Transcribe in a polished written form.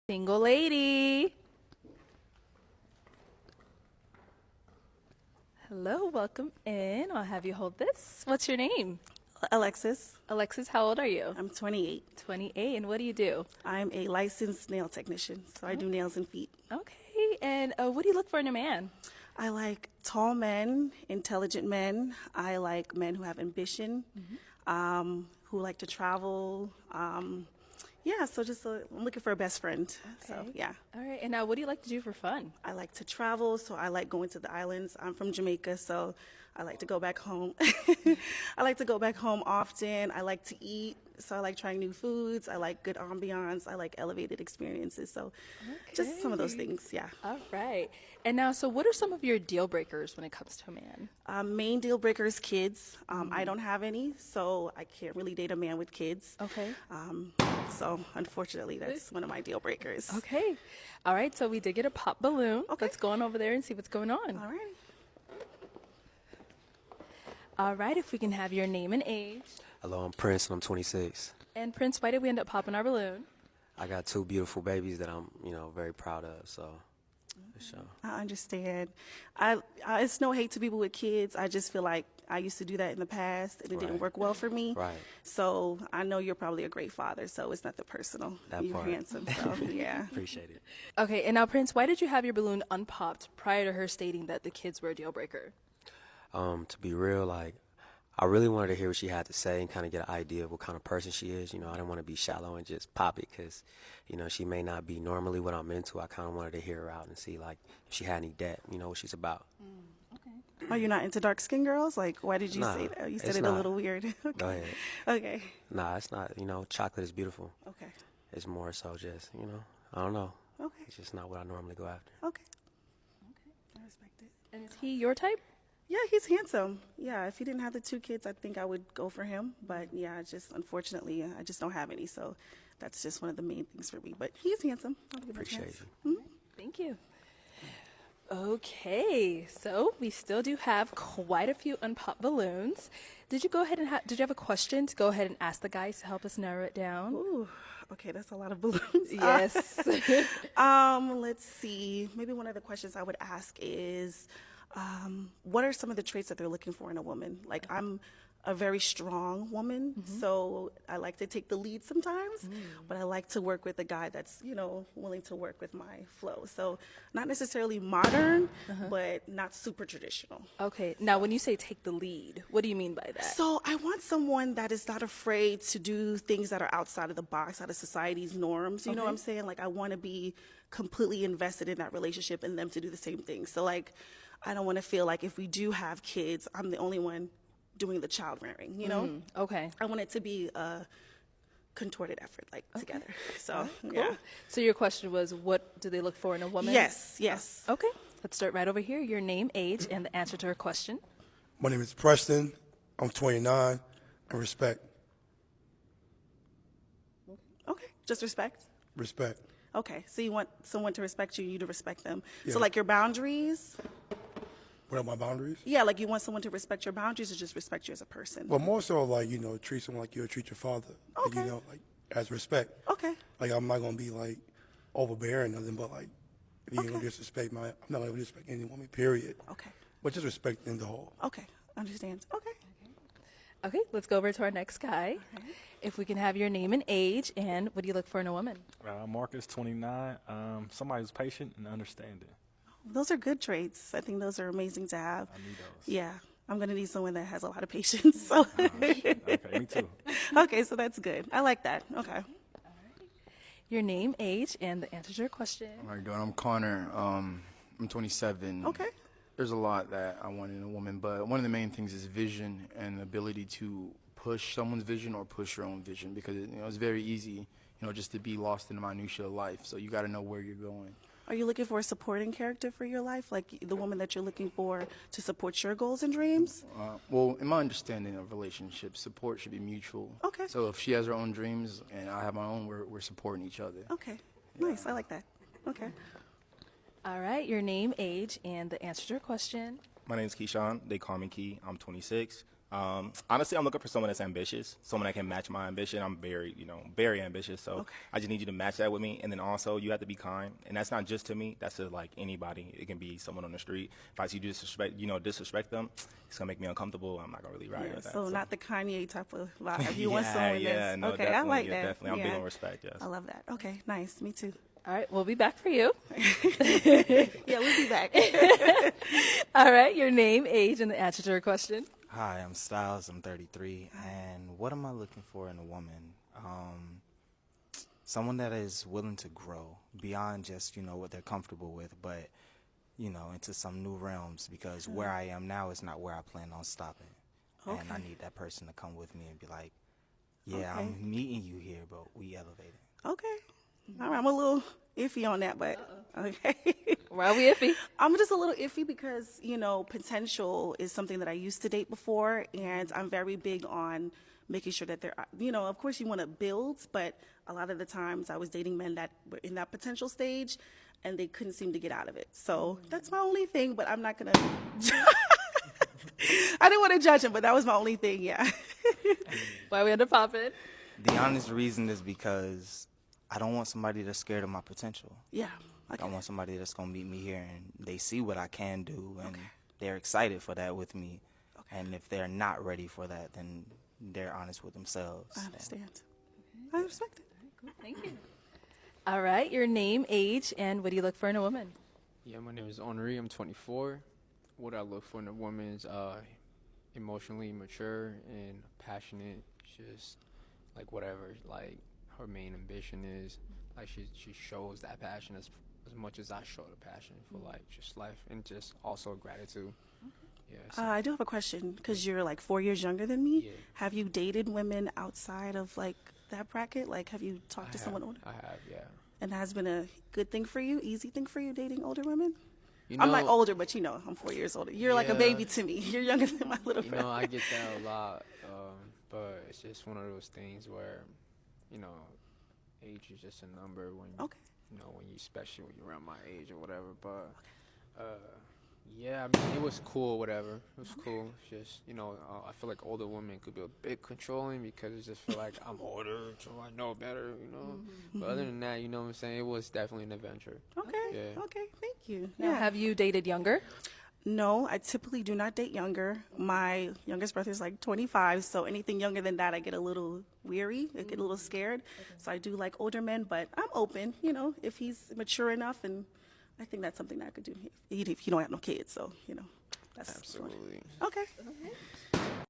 Single lady. Hello, welcome in. I'll have you hold this. What's your name? Alexis. Alexis, how old are you? I'm 28. 28. And what do you do? I'm a licensed nail technician, so I do nails and feet. Okay. And what do you look for in a man? I like tall men, intelligent men. I like men who have ambition, who like to travel. Yeah, so just I'm looking for a best friend. So, Okay. yeah. All right. And now, what do you like to do for fun? I like to travel, so I like going to the islands. I'm from Jamaica, so I like to go back home. I like to go back home often. I like to eat, so I like trying new foods. I like good ambiance. I like elevated experiences. So just some of those Okay. things, yeah. All right. And now, so what are some of your deal breakers when it comes to a man? Main deal breaker is kids. I don't have any, so I can't really date a man with kids. Okay. So unfortunately, that's one of my deal breakers. Okay. All right. So we did get a pop balloon. Okay. Let's go on over there and see what's going on. All right. All right. If we can have your name and age. Hello, I'm Prince and I'm 26. And Prince, why did we end up popping our balloon? I got two beautiful babies that I'm, very proud of. So, for sure. I understand. It's no hate to people with kids. I just feel like I used to do that in the past, and it didn't Right. work well for me. Right. So I know you're probably a great father, so it's nothing personal. That You're part. handsome, so yeah. Appreciate it. Okay, and now Prince, why did you have your balloon unpopped prior to her stating that the kids were a deal breaker? To be real, I really wanted to hear what she had to say and kind of get an idea of what kind of person she is. I didn't want to be shallow and just pop it because, she may not be normally what I'm into. I kind of wanted to hear her out and see, if she had any depth, what she's about. Are you not into dark skinned girls? Like, why did you Nah, say that? You said it's it a not. little weird. Okay. Go ahead. Okay. Nah, it's not, chocolate is beautiful. Okay. It's more so just, I don't know. Okay. It's just not what I normally go after. Okay. I respect it. And is he your type? Yeah, he's handsome. Yeah, if he didn't have the two kids, I think I would go for him. But yeah, unfortunately, I just don't have any. So that's just one of the main things for me. But he's handsome. I'll give him a Appreciate chance. you. Thank you. Okay, so we still do have quite a few unpopped balloons. Did you go ahead and did you have a question to go ahead and ask the guys to help us narrow it down? Ooh, okay, that's a lot of balloons. Yes. Let's see. Maybe one of the questions I would ask is, what are some of the traits that they're looking for in a woman? Like, I'm a very strong woman, so I like to take the lead sometimes, but I like to work with a guy that's, willing to work with my flow. So not necessarily modern, but not super traditional. Okay, now when you say take the lead, what do you mean by that? So I want someone that is not afraid to do things that are outside of the box, out of society's norms. You know what I'm saying? Like, I want to be completely invested in that relationship and them to do the same thing. So, like, I don't want to feel like if we do have kids, I'm the only one doing the child rearing, Okay. I want it to be a contorted effort, like, together. So, yeah. So your question was, what do they look for in a woman? Yes, yes. Okay, let's start right over here. Your name, age, and the answer to her question. My name is Preston. I'm 29. And respect. Okay, just respect. Respect. Okay, so you want someone to respect you, you to respect them. Yeah. So, like, your boundaries? What are my boundaries? Yeah, like, you want someone to respect your boundaries or just respect you as a person? Well, more so treat someone like you would treat your father. Like, Okay. as respect. Okay. Like, I'm not going to be, overbearing or nothing, but, if you ain't going Okay. to disrespect I'm not going to disrespect any woman, period. Okay. But just respect in the whole. Okay. Understand. Okay. Okay, let's go over to our next guy. If we can have your name and age, and what do you look for in a woman? Marcus, 29. Somebody who's patient and understanding. Those are good traits. I think those are amazing to have. I need those. Yeah. I'm going to need someone that has a lot of patience. So, Okay, me too. okay, so that's good. I like that. Okay. Your name, age, and the answer to your question. How you doing? I'm Connor. I'm 27. Okay. There's a lot that I want in a woman, but one of the main things is vision and the ability to push someone's vision or push your own vision, because it's very easy, just to be lost in the minutia of life. So you got to know where you're going. Are you looking for a supporting character for your life? Like the woman that you're looking for to support your goals and dreams? Well, in my understanding of relationships, support should be mutual. Okay. So if she has her own dreams and I have my own, we're supporting each other. Okay. Nice. I like that. Okay. All right, your name, age, and the answer to your question. My name is Keyshawn. They call me Key. I'm 26. Honestly, I'm looking for someone that's ambitious, someone that can match my ambition. I'm very, very ambitious. So I just need you to match that with me. And then also, you have to be kind. And that's not just to me. That's to like anybody. It can be someone on the street. If I see you disrespect them, it's gonna make me uncomfortable. I'm not gonna really ride Yeah, with that. so not the Kanye type of vibe. You want yeah, someone yeah, that's no, okay. I definitely, like yeah, that. definitely. I'm big Yeah. on respect. Yes. I love that. Okay, nice. Me too. All right, we'll be back for you. Yeah, we'll be back. All right, your name, age, and the answer to your question. Hi, I'm Styles. I'm 33, and what am I looking for in a woman? Someone that is willing to grow beyond just what they're comfortable with, but into some new realms. Because where I am now is not where I plan on stopping, and I need that person to come with me and be like, "Yeah, I'm meeting you here, but we elevated." Okay. All right, I'm a little iffy on that, but okay. Why are we iffy? I'm just a little iffy because, potential is something that I used to date before, and I'm very big on making sure that they're, of course you want to build, but a lot of the times I was dating men that were in that potential stage, and they couldn't seem to get out of it. So that's my only thing, but I'm not going to, I didn't want to judge him, but that was my only thing, yeah. Why we under popping? The honest reason is because I don't want somebody that's scared of my potential. Yeah. I want somebody that's going to meet me here and they see what I can do and they're excited for that with me. And if they're not ready for that, then they're honest with themselves. I understand. I respect it. Thank you. All right, your name, age, and what do you look for in a woman? Yeah, my name is Henri. I'm 24. What I look for in a woman is emotionally mature and passionate. Just like whatever, like her main ambition is, like she shows that passion as much as I show the passion for like just life and just also gratitude. Yeah. So, I do have a question because you're like 4 years younger than me. Yeah. Have you dated women outside of like that bracket? Like, have you talked to someone older? I have, yeah. And has been a good thing for you, easy thing for you dating older women? You I'm like older, but I'm 4 years older. You're like a Yeah. baby to me. You're younger than my little friend. I get that a lot, but it's just one of those things where, age is just a number when when you, especially when you're around my age or whatever. But yeah, I mean, it was cool, whatever. It was cool. It's just I feel like older women could be a bit controlling because it just feel like I'm older, so I know better, But other than that, what I'm saying, it was definitely an adventure. Okay. Yeah. Okay. Thank you. Now, have you dated younger? No, I typically do not date younger. My youngest brother is like 25, so anything younger than that, I get a little weary. I get a little scared. So I do like older men, but I'm open, if he's mature enough, and I think that's something that I could do, even if you don't have no kids. So, that's Absolutely. Okay.